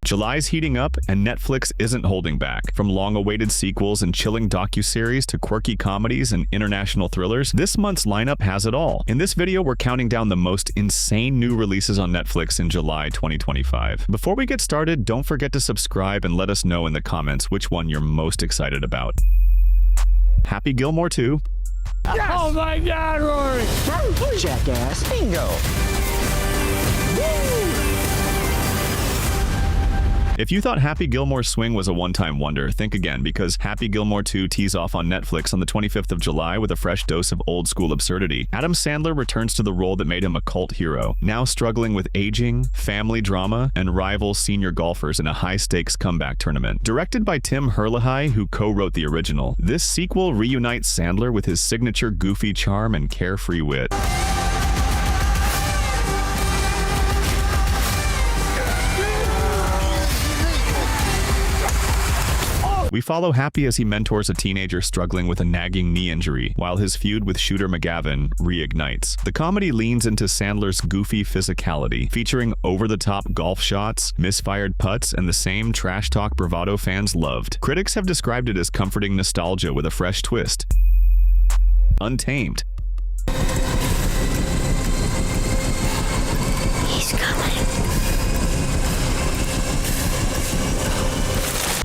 July's heating up, and Netflix isn't holding back. From long-awaited sequels and chilling docuseries to quirky comedies and international thrillers, this month's lineup has it all. In this video, we're counting down the most insane new releases on Netflix in July 2025. Before we get started, don't forget to subscribe and let us know in the comments which one you're most excited about. Happy Gilmore 2. Yes! Oh my God, Rory! Jackass. Bingo! If you thought Happy Gilmore's swing was a one-time wonder, think again, because Happy Gilmore 2 tees off on Netflix on the 25th of July with a fresh dose of old-school absurdity. Adam Sandler returns to the role that made him a cult hero, now struggling with aging, family drama, and rival senior golfers in a high-stakes comeback tournament. Directed by Tim Herlihy, who co-wrote the original, this sequel reunites Sandler with his signature goofy charm and carefree wit. We follow Happy as he mentors a teenager struggling with a nagging knee injury, while his feud with Shooter McGavin reignites. The comedy leans into Sandler's goofy physicality, featuring over-the-top golf shots, misfired putts, and the same trash-talk bravado fans loved. Critics have described it as comforting nostalgia with a fresh twist. Untamed. He's coming.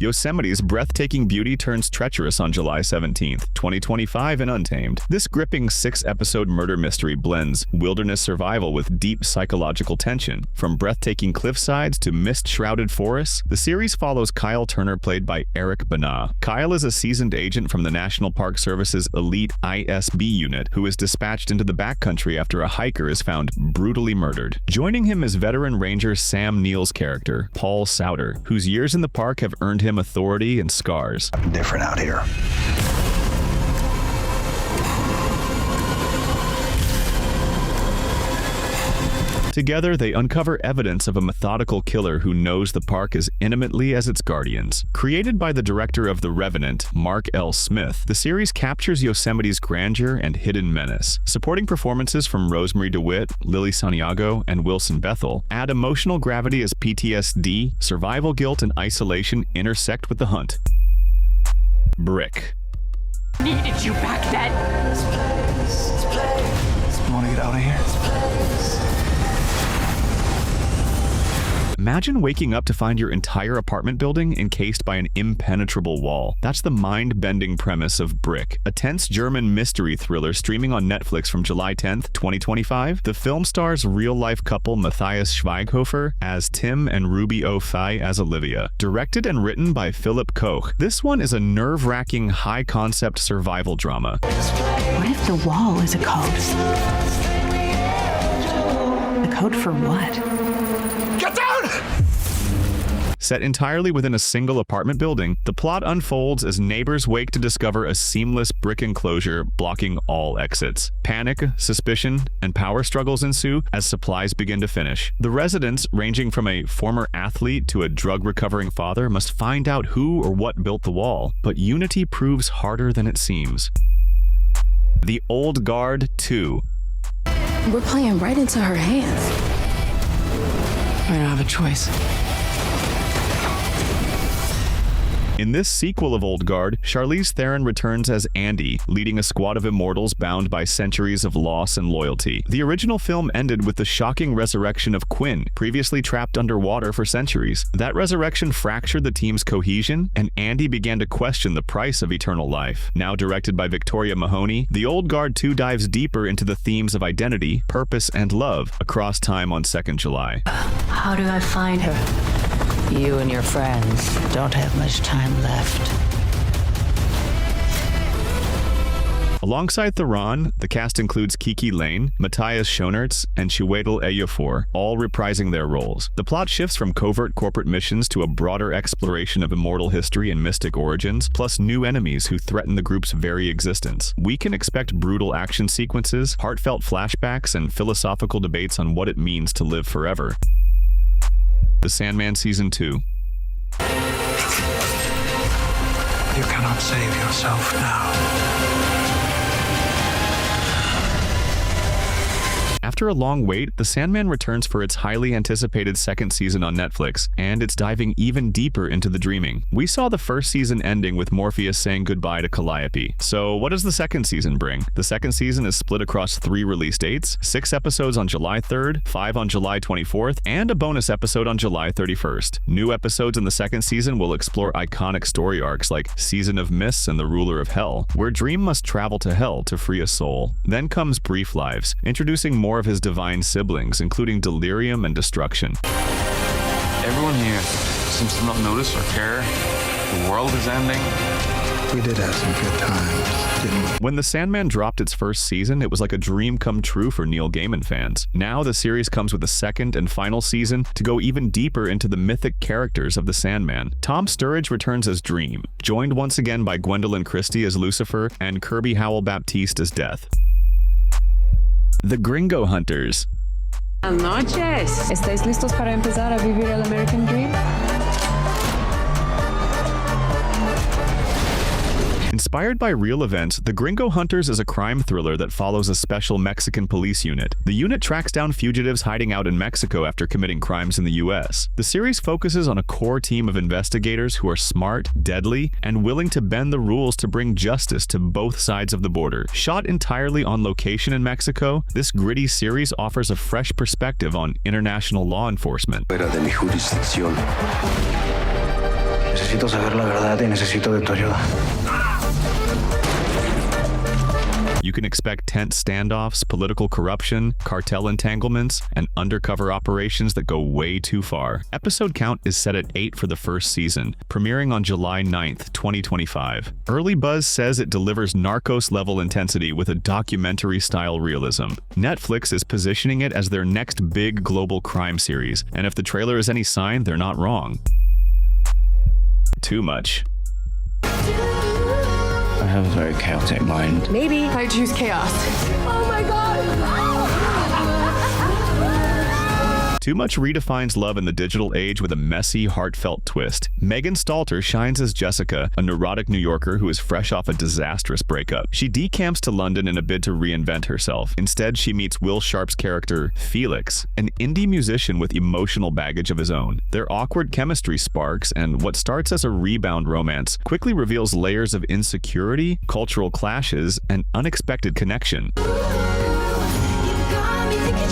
Yosemite's breathtaking beauty turns treacherous on July 17th, 2025 in Untamed. This gripping 6-episode murder mystery blends wilderness survival with deep psychological tension. From breathtaking cliffsides to mist-shrouded forests, the series follows Kyle Turner, played by Eric Bana. Kyle is a seasoned agent from the National Park Service's elite ISB unit who is dispatched into the backcountry after a hiker is found brutally murdered. Joining him is veteran ranger Sam Neill's character, Paul Souter, whose years in the park have earned him authority and scars. Different out here. Together, they uncover evidence of a methodical killer who knows the park as intimately as its guardians. Created by the director of The Revenant, Mark L. Smith, the series captures Yosemite's grandeur and hidden menace. Supporting performances from Rosemary DeWitt, Lily Santiago, and Wilson Bethel add emotional gravity as PTSD, survival guilt, and isolation intersect with the hunt. Brick. Needed you back then. You want to get out of here? Imagine waking up to find your entire apartment building encased by an impenetrable wall. That's the mind-bending premise of Brick, a tense German mystery thriller streaming on Netflix from July 10th, 2025. The film stars real-life couple Matthias Schweighofer as Tim and Ruby O'Fay as Olivia. Directed and written by Philip Koch, this one is a nerve-wracking, high-concept survival drama. What if the wall is a code? A code for what? Get down! Set entirely within a single apartment building, the plot unfolds as neighbors wake to discover a seamless brick enclosure blocking all exits. Panic, suspicion, and power struggles ensue as supplies begin to finish. The residents, ranging from a former athlete to a drug-recovering father, must find out who or what built the wall, but unity proves harder than it seems. The Old Guard 2. We're playing right into her hands. I don't have a choice. In this sequel of Old Guard, Charlize Theron returns as Andy, leading a squad of immortals bound by centuries of loss and loyalty. The original film ended with the shocking resurrection of Quinn, previously trapped underwater for centuries. That resurrection fractured the team's cohesion, and Andy began to question the price of eternal life. Now directed by Victoria Mahoney, The Old Guard 2 dives deeper into the themes of identity, purpose, and love across time on 2nd July. How do I find her? You and your friends don't have much time left. Alongside Theron, the cast includes Kiki Lane, Matthias Schoenaerts, and Chiwetel Ejiofor, all reprising their roles. The plot shifts from covert corporate missions to a broader exploration of immortal history and mystic origins, plus new enemies who threaten the group's very existence. We can expect brutal action sequences, heartfelt flashbacks, and philosophical debates on what it means to live forever. The Sandman Season 2. You cannot save yourself now. After a long wait, The Sandman returns for its highly anticipated second season on Netflix, and it's diving even deeper into the dreaming. We saw the first season ending with Morpheus saying goodbye to Calliope. So what does the second season bring? The second season is split across 3 release dates, 6 episodes on July 3rd, 5 on July 24th, and a bonus episode on July 31st. New episodes in the second season will explore iconic story arcs like Season of Mists and the Ruler of Hell, where Dream must travel to Hell to free a soul. Then comes Brief Lives, introducing more of his divine siblings, including Delirium and Destruction. Everyone here seems to not notice or care. The world is ending. We did have some good times, didn't we? When The Sandman dropped its first season, it was like a dream come true for Neil Gaiman fans. Now the series comes with a second and final season to go even deeper into the mythic characters of The Sandman. Tom Sturridge returns as Dream, joined once again by Gwendolyn Christie as Lucifer and Kirby Howell-Baptiste as Death. The Gringo Hunters. Buenas noches. ¿Estáis listos para empezar a vivir el American Dream? Inspired by real events, The Gringo Hunters is a crime thriller that follows a special Mexican police unit. The unit tracks down fugitives hiding out in Mexico after committing crimes in the US. The series focuses on a core team of investigators who are smart, deadly, and willing to bend the rules to bring justice to both sides of the border. Shot entirely on location in Mexico, this gritty series offers a fresh perspective on international law enforcement. Fuera de mi jurisdicción. Necesito saber la verdad y necesito de tu ayuda. You can expect tense standoffs, political corruption, cartel entanglements, and undercover operations that go way too far. Episode count is set at 8 for the first season, premiering on July 9th, 2025. Early buzz says it delivers Narcos-level intensity with a documentary-style realism. Netflix is positioning it as their next big global crime series, and if the trailer is any sign, they're not wrong. Too much. I have a very chaotic mind. Maybe I choose chaos. Oh my god! Too Much redefines love in the digital age with a messy, heartfelt twist. Megan Stalter shines as Jessica, a neurotic New Yorker who is fresh off a disastrous breakup. She decamps to London in a bid to reinvent herself. Instead, she meets Will Sharp's character, Felix, an indie musician with emotional baggage of his own. Their awkward chemistry sparks, and what starts as a rebound romance quickly reveals layers of insecurity, cultural clashes, and unexpected connection.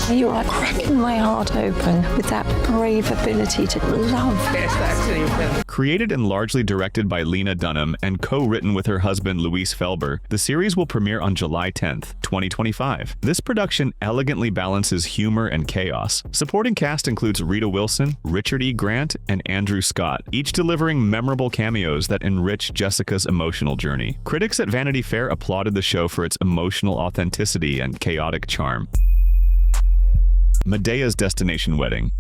You are cracking my heart open with that brave ability to love. Created and largely directed by Lena Dunham and co-written with her husband Luis Felber, the series will premiere on July 10th, 2025. This production elegantly balances humor and chaos. Supporting cast includes Rita Wilson, Richard E. Grant, and Andrew Scott, each delivering memorable cameos that enrich Jessica's emotional journey. Critics at Vanity Fair applauded the show for its emotional authenticity and chaotic charm. Madea's Destination Wedding.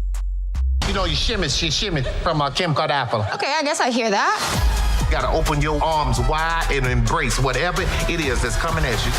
You know, you shimmy from Kim Kardashian. Okay, I guess I hear that. You gotta open your arms wide and embrace whatever it is that's coming at you.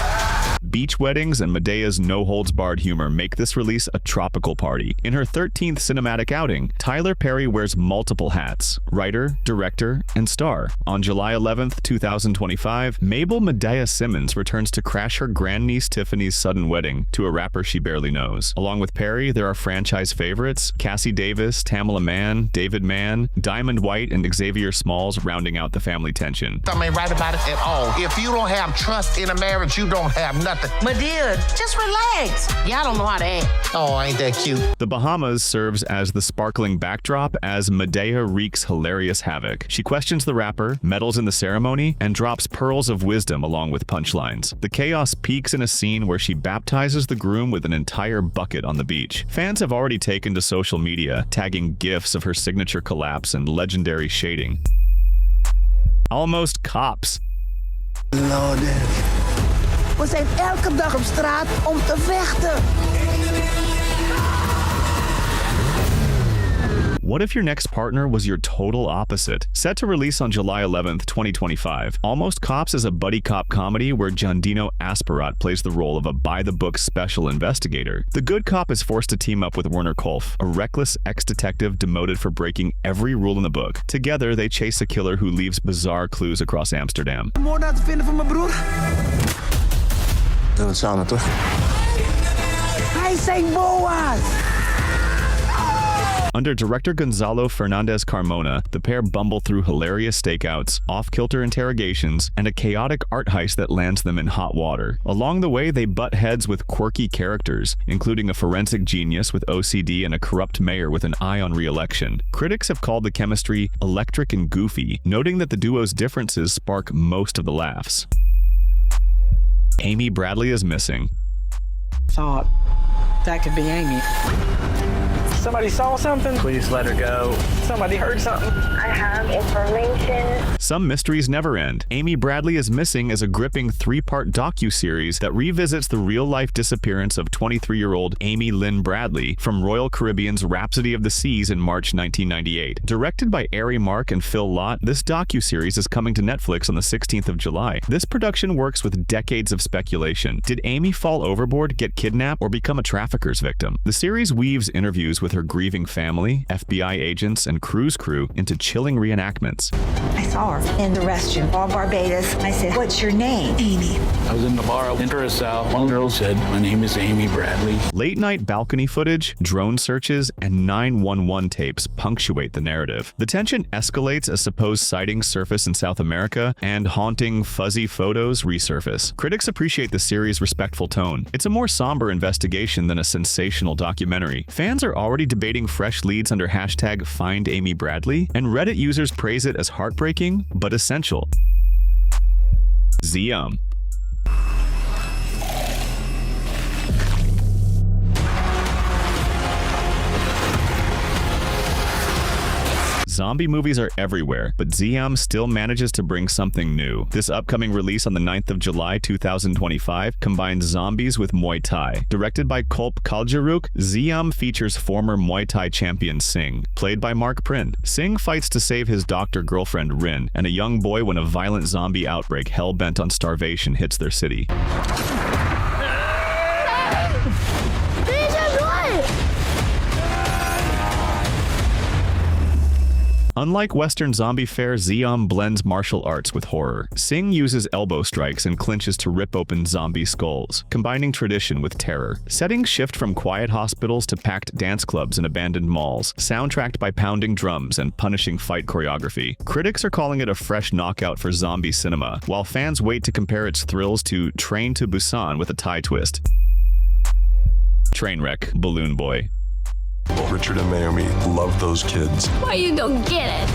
Beach weddings and Madea's no-holds-barred humor make this release a tropical party. In her 13th cinematic outing, Tyler Perry wears multiple hats: writer, director, and star. On July 11th, 2025, Mabel Madea Simmons returns to crash her grandniece Tiffany's sudden wedding to a rapper she barely knows. Along with Perry, there are franchise favorites: Cassie Davis, Tamela Mann, David Mann, Diamond White, and Xavier Smalls rounding out the family tension. I ain't right about it at all. If you don't have trust in a marriage, you don't have nothing. Madea, just relax. Y'all don't know how to act. Oh, ain't that cute? The Bahamas serves as the sparkling backdrop as Madea wreaks hilarious havoc. She questions the rapper, meddles in the ceremony, and drops pearls of wisdom along with punchlines. The chaos peaks in a scene where she baptizes the groom with an entire bucket on the beach. Fans have already taken to social media, tagging gifs of her signature collapse and legendary shading. Almost Cops. We zijn elke dag op straat om te vechten. What if your next partner was your total opposite? Set to release on July 11th, 2025, Almost Cops is a buddy cop comedy where Giandino Asparat plays the role of a by-the-book special investigator. The good cop is forced to team up with Werner Kolf, a reckless ex-detective demoted for breaking every rule in the book. Together, they chase a killer who leaves bizarre clues across Amsterdam. Moord te vinden van mijn broer. Doen we het samen, toch? Hij say Boas! Under director Gonzalo Fernandez Carmona, the pair bumble through hilarious stakeouts, off-kilter interrogations, and a chaotic art heist that lands them in hot water. Along the way, they butt heads with quirky characters, including a forensic genius with OCD and a corrupt mayor with an eye on re-election. Critics have called the chemistry electric and goofy, noting that the duo's differences spark most of the laughs. Amy Bradley is missing. Thought that could be Amy. Somebody saw something? Please let her go. Somebody heard something? I have information. Some mysteries never end. Amy Bradley is Missing is a gripping 3-part docuseries that revisits the real-life disappearance of 23-year-old Amy Lynn Bradley from Royal Caribbean's Rhapsody of the Seas in March 1998. Directed by Ari Mark and Phil Lott, this docuseries is coming to Netflix on the 16th of July. This production works with decades of speculation. Did Amy fall overboard, get kidnapped, or become a trafficker's victim? The series weaves interviews with her grieving family, FBI agents, and cruise crew into chilling reenactments. I saw her in the restroom, all Barbados. I said, what's your name? Amy. I was in the bar in Curacao. One girl said, "My name is Amy Bradley." Late-night balcony footage, drone searches, and 911 tapes punctuate the narrative. The tension escalates as supposed sightings surface in South America and haunting, fuzzy photos resurface. Critics appreciate the series' respectful tone. It's a more somber investigation than a sensational documentary. Fans are already debating fresh leads under hashtag #FindAmyBradley, and Reddit users praise it as heartbreaking but essential. Ziam. Zombie movies are everywhere, but Ziam still manages to bring something new. This upcoming release on the 9th of July 2025 combines zombies with Muay Thai. Directed by Kulp Kaljaruk, Ziam features former Muay Thai champion Singh, played by Mark Prin. Singh fights to save his doctor girlfriend Rin and a young boy when a violent zombie outbreak hell-bent on starvation hits their city. Unlike Western zombie fare, Ziam blends martial arts with horror. Singh uses elbow strikes and clinches to rip open zombie skulls, combining tradition with terror. Settings shift from quiet hospitals to packed dance clubs and abandoned malls, soundtracked by pounding drums and punishing fight choreography. Critics are calling it a fresh knockout for zombie cinema, while fans wait to compare its thrills to Train to Busan with a Thai twist. Trainwreck, Balloon Boy. Richard and Naomi love those kids. Why you don't get it?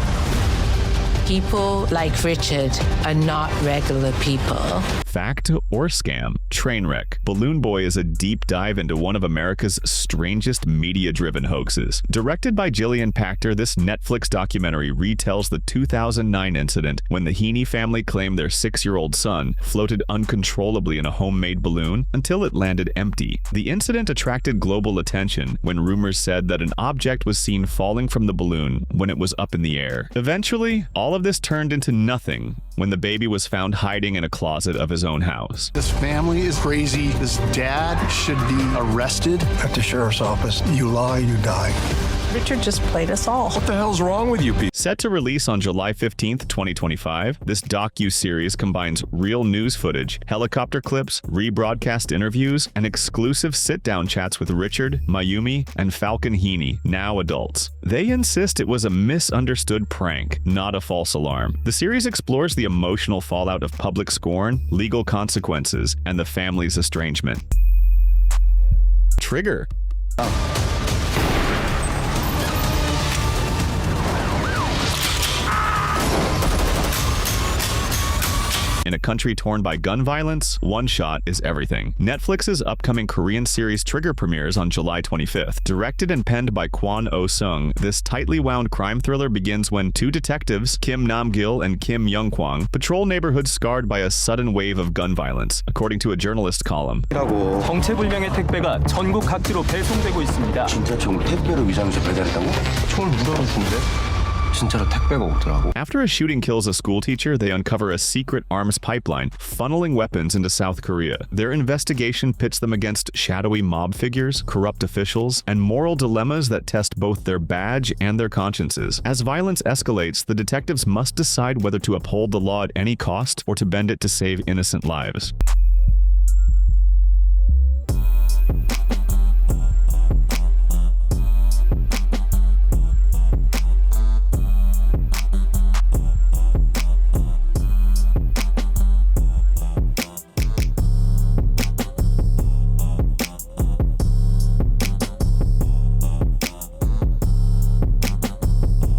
People like Richard are not regular people. Fact or scam? Trainwreck. Balloon Boy is a deep dive into one of America's strangest media-driven hoaxes. Directed by Jillian Pachter, this Netflix documentary retells the 2009 incident when the Heaney family claimed their 6-year-old son floated uncontrollably in a homemade balloon until it landed empty. The incident attracted global attention when rumors said that an object was seen falling from the balloon when it was up in the air. Eventually, all of this turned into nothing when the baby was found hiding in a closet of his own house. This family is crazy. This dad should be arrested. At the sheriff's office, you lie, you die. Richard just played us all. What the hell's wrong with you people? Set to release on July 15th, 2025, this docu-series combines real news footage, helicopter clips, rebroadcast interviews, and exclusive sit-down chats with Richard, Mayumi, and Falcon Heaney, now adults. They insist it was a misunderstood prank, not a false alarm. The series explores the emotional fallout of public scorn, legal consequences, and the family's estrangement. Trigger. In a country torn by gun violence, one shot is everything. Netflix's upcoming Korean series Trigger premieres on July 25th. Directed and penned by Kwon Oh-sung, this tightly wound crime thriller begins when two detectives, Kim Nam-gil and Kim Young-kwang, patrol neighborhoods scarred by a sudden wave of gun violence, according to a journalist column. 정체불명의 택배가 전국 각지로 배송되고 있습니다. 진짜 전국 택배로 위장해서 배달했다고? 총을 묻어놓던데? After a shooting kills a schoolteacher, they uncover a secret arms pipeline funneling weapons into South Korea. Their investigation pits them against shadowy mob figures, corrupt officials, and moral dilemmas that test both their badge and their consciences. As violence escalates, the detectives must decide whether to uphold the law at any cost or to bend it to save innocent lives.